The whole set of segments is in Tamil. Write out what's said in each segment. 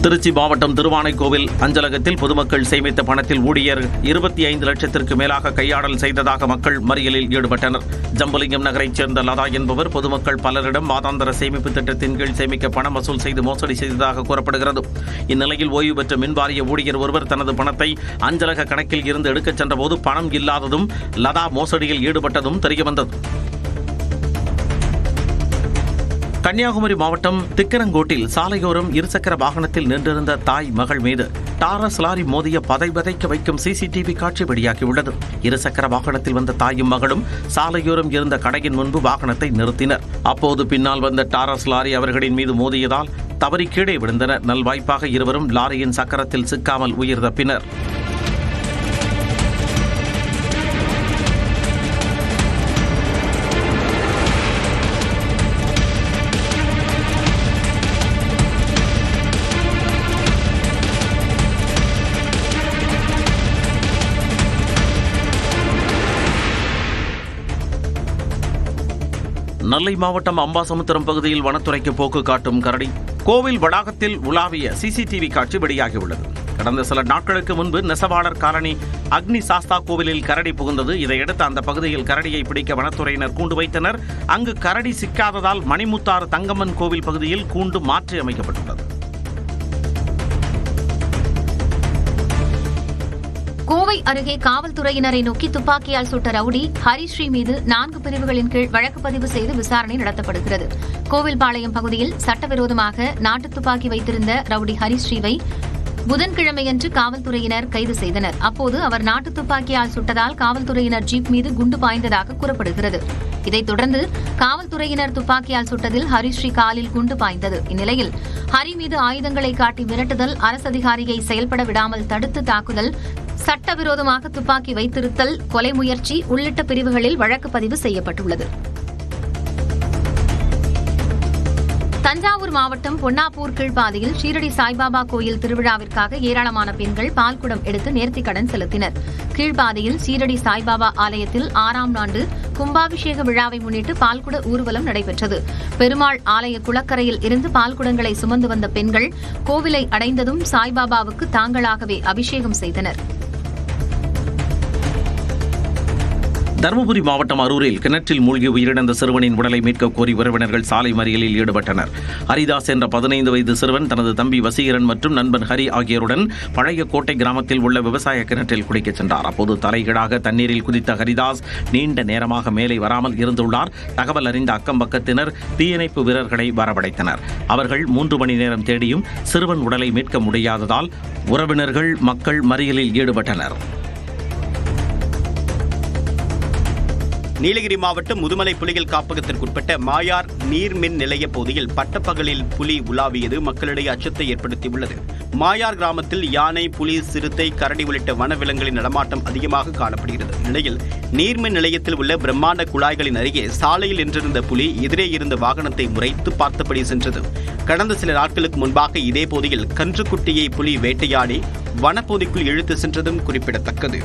திருச்சி மாவட்டம் திருவானைக்கோவில் அஞ்சலகத்தில் பொதுமக்கள் சேமித்த பணத்தில் ஊழியர் 25 லட்சத்திற்கு மேலாக கையாடல் செய்ததாக மக்கள் மறியலில் ஈடுபட்டனர். ஜம்புலிங்கம் நகரைச் சேர்ந்த லதா என்பவர் பொதுமக்கள் பலரிடம் மாதாந்திர சேமிப்பு திட்டத்தின் கீழ் சேமிக்க பணம் வசூல் செய்து மோசடி செய்ததாக கூறப்படுகிறது. இந்நிலையில் ஓய்வு பெற்ற மின்வாரிய ஊழியர் ஒருவர் தனது பணத்தை அஞ்சலக கணக்கில் இருந்து எடுக்கச் சென்றபோது பணம் இல்லாததும் லதா மோசடியில் ஈடுபட்டதும் தெரியவந்தது. கன்னியாகுமரி மாவட்டம் திக்கரங்கோட்டில் சாலையோரம் இருசக்கர வாகனத்தில் நின்றிருந்த தாய் மகள் மீது டாரஸ் லாரி மோதிய பதைபதைக்க வைக்கும் சிசிடிவி காட்சி வெளியாகியுள்ளது. இருசக்கர வாகனத்தில் வந்த தாயும் மகளும் சாலையோரம் இருந்த கடையின் முன்பு வாகனத்தை நிறுத்தினர். அப்போது பின்னால் வந்த டாரஸ் லாரி அவர்களின் மீது மோதியதால் தவறி கீழே விழுந்தனர். நல்வாய்ப்பாக இருவரும் லாரியின் சக்கரத்தில் சிக்காமல் உயிர் தப்பினர். நெல்லை மாவட்டம் அம்பாசமுத்திரம் பகுதியில் வனத்துறைக்கு போக்கு காட்டும் கரடி கோவில் வளாகத்தில் உலாவிய சிசிடிவி காட்சி வெளியாகியுள்ளது. கடந்த சில நாட்களுக்கு முன்பு நெசவாளர் காலனி அக்னி சாஸ்தா கோவிலில் கரடி புகுந்தது. இதையடுத்து அந்த பகுதியில் கரடியை பிடிக்க வனத்துறையினர் கூண்டு வைத்தனர். அங்கு கரடி சிக்காததால் மணிமுத்தாறு தங்கம்மன் கோவில் பகுதியில் கூண்டு மாற்றி அமைக்கப்பட்டுள்ளது. கோவை அருகே காவல்துறையினரை நோக்கி துப்பாக்கியால் சுட்ட ரவுடி ஹரிஸ்ரீ மீது 4 பிரிவுகளின் கீழ் வழக்கு பதிவு செய்து விசாரணை நடத்தப்படுகிறது. கோவில்பாளையம் பகுதியில் சட்டவிரோதமாக நாட்டு துப்பாக்கி வைத்திருந்த ரவுடி ஹரிஸ்ரீவை புதன்கிழமையன்று காவல்துறையினர் கைது செய்தனர். அப்போது அவர் நாட்டு துப்பாக்கியால் சுட்டதால் காவல்துறையினர் ஜீப் மீது குண்டு பாய்ந்ததாக கூறப்படுகிறது. இதைத் தொடர்ந்து காவல்துறையினர் துப்பாக்கியால் சுட்டதில் ஹரிஸ்ரீ காலில் குண்டு பாய்ந்தது. இந்நிலையில் ஹரி மீது ஆயுதங்களை காட்டி மிரட்டுதல், அரசு அதிகாரியை செயல்பட விடாமல் தடுத்து தாக்குதல், சட்டவிரோதமாக துப்பாக்கி வைத்திருத்தல், கொலை முயற்சி உள்ளிட்ட பிரிவுகளில் வழக்கு பதிவு செய்யப்பட்டுள்ளது. தஞ்சாவூர் மாவட்டம் பொன்னாப்பூர் கீழ்ப்பாதையில் ஷீரடி சாய்பாபா கோயில் திருவிழாவிற்காக ஏராளமான பெண்கள் பால்குடம் எடுத்து நேர்த்திக்கடன் செலுத்தினர். கீழ்ப்பாதையில் ஷீரடி சாய்பாபா ஆலயத்தில் 6ஆம் ஆண்டு கும்பாபிஷேக விழாவை முன்னிட்டு பால்குட ஊர்வலம் நடைபெற்றது. பெருமாள் ஆலய குளக்கரையில் இருந்து பால்குடங்களை சுமந்து வந்த பெண்கள் கோவிலை அடைந்ததும் சாய்பாபாவுக்கு தாங்களாகவே அபிஷேகம் செய்தனர். தருமபுரி மாவட்டம் அரூரில் கிணற்றில் மூழ்கி உயிரிழந்த சிறுவனின் உடலை மீட்க கோரி உறவினர்கள் சாலை மறியலில் ஈடுபட்டனர். ஹரிதாஸ் என்ற 15 வயது சிறுவன் தனது தம்பி வசீகரன் மற்றும் நண்பன் ஹரி ஆகியோருடன் பழைய கோட்டை கிராமத்தில் உள்ள விவசாய கிணற்றில் குளிக்கச் சென்றார். அப்போது தலைகீழாக தண்ணீரில் குதித்த ஹரிதாஸ் நீண்ட நேரமாக மேலே வராமல் இருந்துள்ளார். தகவல் அறிந்த அக்கம் பக்கத்தினர் தீயணைப்பு வீரர்களை வரவழைத்தனர். அவர்கள் 3 மணி நேரம் தேடியும் சிறுவன் உடலை மீட்க முடியாததால் உறவினர்கள் மக்கள் மறியலில் ஈடுபட்டனர். நீலகிரி மாவட்டம் முதுமலை புலிகள் காப்பகத்திற்குட்பட்ட மாயார் நீர்மின் நிலைய பகுதியில் பட்டப்பகலில் புலி உலாவியது மக்களிடையே அச்சத்தை ஏற்படுத்தியுள்ளது. மாயார் கிராமத்தில் யானை, புலி, சிறுத்தை, கரடி உள்ளிட்ட வனவிலங்குகளின் நடமாட்டம் அதிகமாக காணப்படுகிறது. இந்நிலையில் நீர்மின் நிலையத்தில் உள்ள பிரம்மாண்ட குழாய்களின் அருகே சாலையில் நின்றிருந்த புலி எதிரே இருந்த வாகனத்தை முறைத்து பார்த்தபடி சென்றது. கடந்த சில நாட்களுக்கு முன்பாக இதே பகுதியில் கன்றுக்குட்டியை புலி வேட்டையாடி வனப்பகுதிக்குள் இழுத்து சென்றதும் குறிப்பிடத்தக்கது.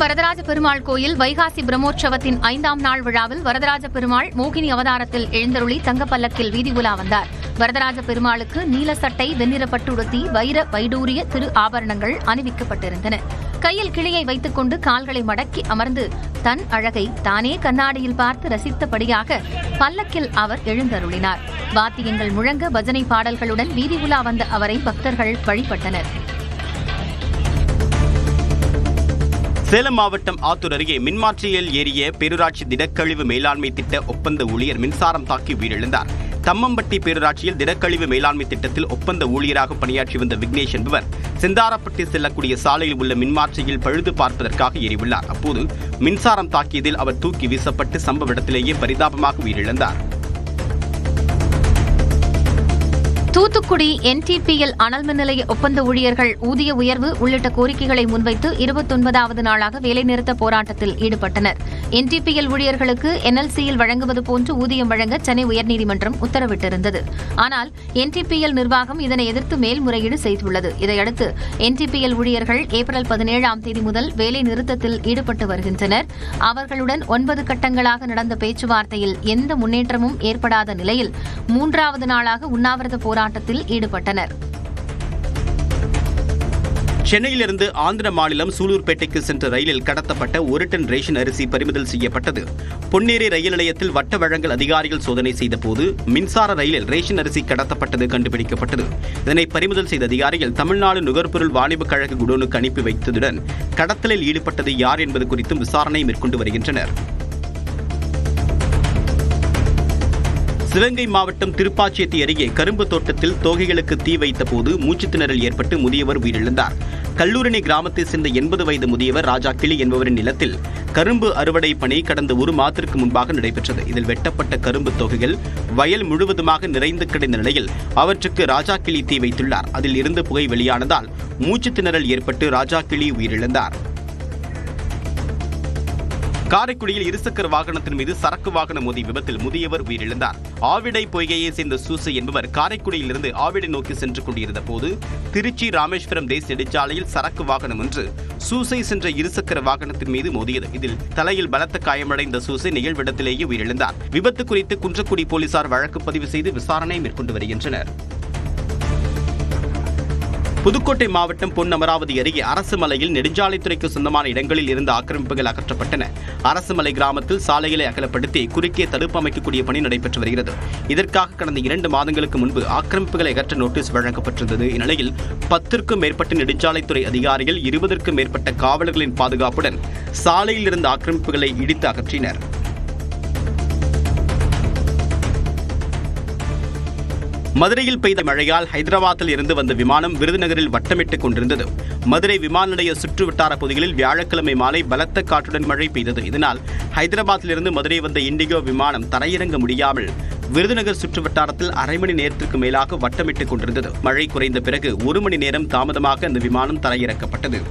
வரதராஜ பெருமாள் கோயில் வைகாசி பிரம்மோற்சவத்தின் 5ஆம் நாள் விழாவில் வரதராஜ பெருமாள் மோகினி அவதாரத்தில் எழுந்தருளி தங்கப்பல்லக்கில் வீதி உலா வந்தார். வரதராஜ பெருமாளுக்கு நீல சட்டை, வெண்ணிற பட்டுடுத்தி, வைர வைடூரிய திரு ஆபரணங்கள் அணிவிக்கப்பட்டிருந்தன. கையில் கிளியை வைத்துக் கொண்டு கால்களை மடக்கி அமர்ந்து தன் அழகை தானே கண்ணாடியில் பார்த்து ரசித்தபடியாக பல்லக்கில் அவர் எழுந்தருளினார். வாத்தியங்கள் முழங்க பஜனை பாடல்களுடன் வீதி உலா வந்த அவரை பக்தர்கள் வழிபட்டனர். சேலம் மாவட்டம் ஆத்தூர் அருகே மின்மாற்றியில் ஏறிய பேரூராட்சி திடக்கழிவு மேலாண்மை திட்ட ஒப்பந்த ஊழியர் மின்சாரம் தாக்கி உயிரிழந்தார். தம்மம்பட்டி பேரூராட்சியில் திடக்கழிவு மேலாண்மை திட்டத்தில் ஒப்பந்த ஊழியராக பணியாற்றி வந்த விக்னேஷ் என்பவர் செந்தாரப்பட்டி செல்லக்கூடிய சாலையில் உள்ள மின்மாற்றியில் பழுது பார்ப்பதற்காக ஏறியுள்ளார். அப்போது மின்சாரம் தாக்கியதில் அவர் தூக்கி வீசப்பட்டு சம்பவ இடத்திலேயே பரிதாபமாக உயிரிழந்தார். தூத்துக்குடி NTPL அனல் மின் நிலைய ஒப்பந்த ஊழியர்கள் ஊதிய உயர்வு உள்ளிட்ட கோரிக்கைகளை முன்வைத்து 29வது நாளாக வேலைநிறுத்த போராட்டத்தில் ஈடுபட்டனர். NTPL ஊழியர்களுக்கு NLCயில் வழங்குவது போன்று ஊதியம் வழங்க சென்னை உயர்நீதிமன்றம் உத்தரவிட்டிருந்தது. ஆனால் NTPL நிர்வாகம் இதனை எதிர்த்து மேல்முறையீடு செய்துள்ளது. இதையடுத்து NTPL ஊழியர்கள் ஏப்ரல் 17ஆம் தேதி முதல் வேலை நிறுத்தத்தில் ஈடுபட்டு வருகின்றனர். அவர்களுடன் 9 கட்டங்களாக நடந்த பேச்சுவார்த்தையில் எந்த முன்னேற்றமும் ஏற்படாத நிலையில் 3வது நாளாக உண்ணாவிரத போராட்டத்தில் ஈடுபட்டனர். சென்னையிலிருந்து ஆந்திர மாநிலம் சூலூர்பேட்டைக்கு சென்ற ரயிலில் கடத்தப்பட்ட 1 டன் ரேஷன் அரிசி பறிமுதல் செய்யப்பட்டது. பொன்னேரி ரயில் நிலையத்தில் வட்ட வழங்கல் அதிகாரிகள் சோதனை செய்தபோது மின்சார ரயிலில் ரேஷன் அரிசி கடத்தப்பட்டது கண்டுபிடிக்கப்பட்டது. இதனை பறிமுதல் செய்த அதிகாரிகள் தமிழ்நாடு நுகர்பொருள் வாணிபக் கழக குடோனுக்கு அனுப்பி வைத்ததுடன் கடத்தலில் ஈடுபட்டது யார் என்பது குறித்தும் விசாரணை மேற்கொண்டு வருகின்றனர். சிவகங்கை மாவட்டம் திருப்பாச்சேத்தி அருகே கரும்பு தோட்டத்தில் தோகைகளுக்கு தீ வைத்த போது மூச்சுத்திணறல் ஏற்பட்டு முதியவர் உயிரிழந்தார். கல்லூரணி கிராமத்தை சேர்ந்த 80 வயது முதியவர் ராஜா கிளி என்பவரின் நிலத்தில் கரும்பு அறுவடை பணி கடந்த 1 மாதத்திற்கு முன்பாக நடைபெற்றது. இதில் வெட்டப்பட்ட கரும்பு தொகைகள் வயல் முழுவதுமாக நிறைந்து கிடந்த நிலையில் அவற்றுக்கு ராஜா கிளி தீ வைத்துள்ளார். அதில் இருந்து புகை வெளியானதால் மூச்சுத்திணறல் ஏற்பட்டு ராஜா கிளி உயிரிழந்தார். காரைக்குடியில் இருசக்கர வாகனத்தின் மீது சரக்கு வாகனம் மோதி விபத்தில் முதியவர் உயிரிழந்தார். ஆவிடை பொய்கையை சேர்ந்த சூசை என்பவர் காரைக்குடியிலிருந்து ஆவிடை நோக்கி சென்று கொண்டிருந்த போது திருச்சி ராமேஸ்வரம் தேசிய நெடுஞ்சாலையில் சரக்கு வாகனம் ஒன்று சூசை சென்ற இருசக்கர வாகனத்தின் மீது மோதியது. இதில் தலையில் பலத்த காயமடைந்த சூசை நிகழ்விடத்திலேயே உயிரிழந்தார். விபத்து குறித்து குன்றக்குடி போலீசார் வழக்கு பதிவு செய்து விசாரணை மேற்கொண்டு வருகின்றனர். புதுக்கோட்டை மாவட்டம் பொன்னமராவதி அருகே அரசு மலையில் நெடுஞ்சாலைத்துறைக்கு சொந்தமான இடங்களில் இருந்த ஆக்கிரமிப்புகள் அகற்றப்பட்டன. அரசு மலை கிராமத்தில் சாலைகளை அகலப்படுத்தி குறுக்கே தடுப்பு அமைக்கக்கூடிய பணி நடைபெற்று வருகிறது. இதற்காக கடந்த 2 மாதங்களுக்கு முன்பு ஆக்கிரமிப்புகளை அகற்ற நோட்டீஸ் வழங்கப்பட்டிருந்தது. இந்நிலையில் 10க்கும் மேற்பட்ட நெடுஞ்சாலைத்துறை அதிகாரிகள் 20க்கும் மேற்பட்ட காவலர்களின் பாதுகாப்புடன் சாலையில் இருந்த ஆக்கிரமிப்புகளை இடித்து அகற்றினர். மதுரையில் பெய்த மழையால் ஹைதராபாத்தில் இருந்து வந்த விமானம் விருதுநகரில் வட்டமிட்டுக் கொண்டிருந்தது. மதுரை விமான நிலைய சுற்றுவட்டார பகுதிகளில் வியாழக்கிழமை மாலை பலத்த காற்றுடன் மழை பெய்தது. இதனால் ஹைதராபாத்திலிருந்து மதுரை வந்த இண்டிகோ விமானம் தரையிறங்க முடியாமல் விருதுநகர் சுற்றுவட்டாரத்தில் அரை மணி நேரத்திற்கு மேலாக வட்டமிட்டுக் கொண்டிருந்தது. மழை குறைந்த பிறகு 1 மணி நேரம் தாமதமாக அந்த விமானம் தரையிறக்கப்பட்டது.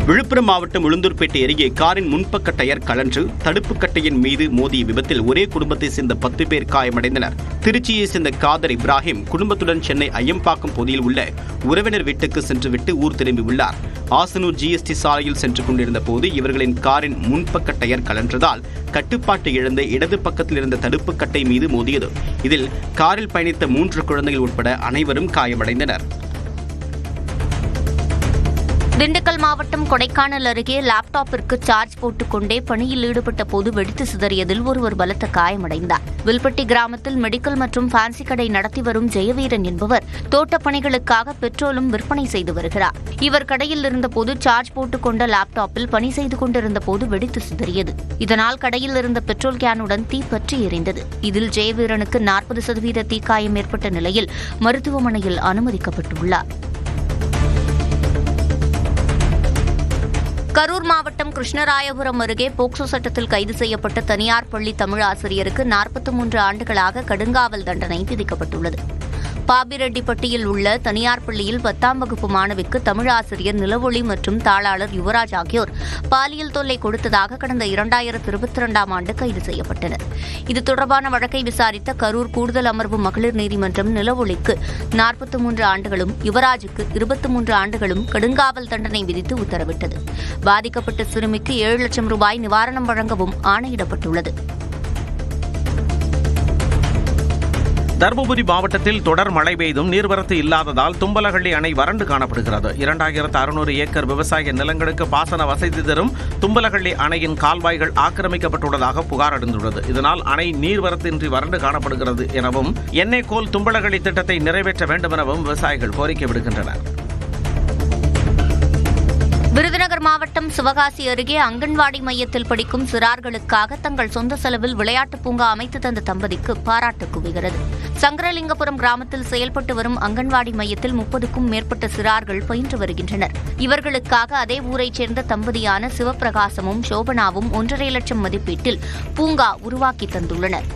விழுப்புரம் மாவட்டம் உளுந்தூர்பேட்டை அருகே காரின் முன்பக்க டயர் கழன்று தடுப்பு கட்டையின் மீது மோதிய விபத்தில் ஒரே குடும்பத்தை சேர்ந்த 10 பேர் காயமடைந்தனர். திருச்சியை சேர்ந்த காதர் இப்ராஹிம் குடும்பத்துடன் சென்னை ஐயம்பாக்கம் பகுதியில் உள்ள உறவினர் வீட்டுக்கு சென்றுவிட்டு ஊர் திரும்பியுள்ளார். ஆசனூர் GST சாலையில் சென்று கொண்டிருந்த போது இவர்களின் காரின் முன்பக்க டயர் கழன்றதால் கட்டுப்பாட்டு இழந்த இடது பக்கத்தில் இருந்த தடுப்பு கட்டை மீது மோதியது. இதில் காரில் பயணித்த 3 குழந்தைகள் உட்பட அனைவரும் காயமடைந்தனர். திண்டுக்கல் மாவட்டம் கொடைக்கானல் அருகே லேப்டாப்பிற்கு சார்ஜ் போட்டுக்கொண்டே பணியில் ஈடுபட்ட போது வெடித்து சிதறியதில் ஒருவர் பலத்த காயமடைந்தார். வில்பட்டி கிராமத்தில் மெடிக்கல் மற்றும் ஃபேன்சி கடை நடத்தி வரும் ஜெயவீரன் என்பவர் தோட்டப் பணிகளுக்காக பெட்ரோலும் விற்பனை செய்து வருகிறார். இவர் கடையில் இருந்தபோது சார்ஜ் போட்டுக்கொண்ட லேப்டாப்பில் பணி செய்து கொண்டிருந்த போது வெடித்து சிதறியது. இதனால் கடையில் இருந்த பெட்ரோல் கேனுடன் தீ பற்றி எரிந்தது. இதில் ஜெயவீரனுக்கு 40% தீக்காயம் ஏற்பட்ட நிலையில் மருத்துவமனையில் அனுமதிக்கப்பட்டுள்ளார். கரூர் மாவட்டம் கிருஷ்ணராயபுரம் அருகே போக்சோ சட்டத்தில் கைது செய்யப்பட்ட தனியார் பள்ளி தமிழ் ஆசிரியருக்கு 43 ஆண்டுகளாக கடுங்காவல் தண்டனை விதிக்கப்பட்டுள்ளது. பாப்பிரெட்டிப்பட்டியில் உள்ள தனியார் பள்ளியில் 10ஆம் வகுப்பு மாணவிக்கு தமிழ் ஆசிரியர் நிலவொளி மற்றும் தாளாளர் யுவராஜ் ஆகியோர் பாலியல் தொல்லை கொடுத்ததாக கடந்த 2022ஆம் ஆண்டு கைது செய்யப்பட்டனர். இது தொடர்பான வழக்கை விசாரித்த கரூர் கூடுதல் அமர்வு மகளிர் நீதிமன்றம் நிலவொளிக்கு 43 ஆண்டுகளும் யுவராஜுக்கு 23 ஆண்டுகளும் கடுங்காவல் தண்டனை விதித்து உத்தரவிட்டது. பாதிக்கப்பட்ட சிறுமிக்கு 7 லட்சம் ரூபாய் நிவாரணம் வழங்கவும் ஆணையிடப்பட்டுள்ளது. தருமபுரி மாவட்டத்தில் தொடர் மழை பெய்தும் நீர்வரத்து இல்லாததால் தும்பலஹள்ளி அணை வறண்டு காணப்படுகிறது. 2600 ஏக்கர் விவசாய நிலங்களுக்கு பாசன வசதி தரும் தும்பலஹள்ளி அணையின் கால்வாய்கள் ஆக்கிரமிக்கப்பட்டுள்ளதாக புகார் எழுந்துள்ளது. இதனால் அணை நீர்வரத்தின்றி வறண்டு காணப்படுகிறது எனவும் எண்ணெய் கோல் தும்பலஹள்ளி திட்டத்தை நிறைவேற்ற வேண்டும் எனவும் விவசாயிகள் கோரிக்கை விடுக்கின்றனர். விருதுநகர் மாவட்டம் சிவகாசி அருகே அங்கன்வாடி மையத்தில் படிக்கும் சிறார்களுக்காக தங்கள் சொந்த செலவில் விளையாட்டுப் பூங்கா அமைத்து தந்த தம்பதிக்கு பாராட்டு குவிகிறது. சங்கரலிங்கபுரம் கிராமத்தில் செயல்பட்டு வரும் அங்கன்வாடி மையத்தில் 30க்கும் மேற்பட்ட சிறார்கள் பயின்று வருகின்றனர். இவர்களுக்காக அதே ஊரைச் சேர்ந்த தம்பதியான சிவபிரகாசமும் சோபனாவும் 1.5 லட்சம் மதிப்பீட்டில் பூங்கா உருவாக்கி தந்துள்ளனர்.